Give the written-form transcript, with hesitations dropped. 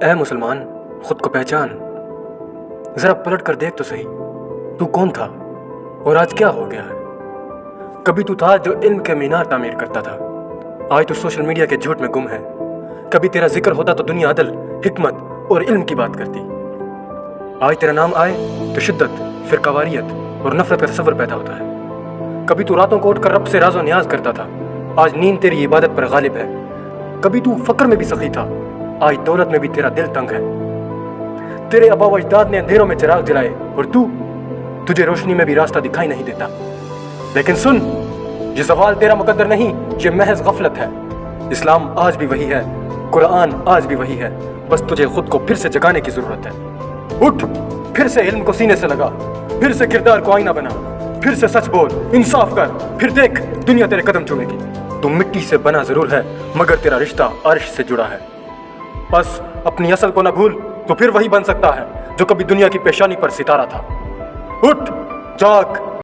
اے مسلمان، خود کو پہچان، ذرا پلٹ کر دیکھ تو صحیح، تو کون تھا اور آج کیا ہو گیا ہے؟ کبھی تو تھا جو علم کے مینار تعمیر کرتا تھا، آج تو سوشل میڈیا کے جھوٹ میں گم ہے۔ کبھی تیرا ذکر ہوتا تو دنیا عدل، حکمت اور علم کی بات کرتی، آج تیرا نام آئے تو شدت، فرقہ واریت اور نفرت کا تصور پیدا ہوتا ہے۔ کبھی تو راتوں کو اٹھ کر رب سے راز و نیاز کرتا تھا، آج نیند تیری عبادت پر غالب ہے۔ کبھی تو فقر میں بھی سخی تھا، آج دولت میں بھی تیرا دل تنگ ہے۔ تیرے آبا و اجداد نے اندھیروں میں چراغ جلائے اور تجھے روشنی میں بھی راستہ دکھائی نہیں دیتا۔ لیکن سن، یہ زوال تیرا مقدر نہیں، یہ محض غفلت ہے۔ اسلام آج بھی وہی ہے، قرآن آج بھی وہی ہے، بس تجھے خود کو پھر سے جگانے کی ضرورت ہے۔ اٹھ، پھر سے علم کو سینے سے لگا، پھر سے کردار کو آئینہ بنا، پھر سے سچ بول، انصاف کر، پھر دیکھ دنیا تیرے قدم چومے گی۔ تم مٹی سے بنا ضرور ہے مگر تیرا رشتہ عرش سے جڑا ہے۔ بس اپنی اصل کو نہ بھول، تو پھر وہی بن سکتا ہے جو کبھی دنیا کی پیشانی پر ستارہ تھا۔ اٹھ، جاگ،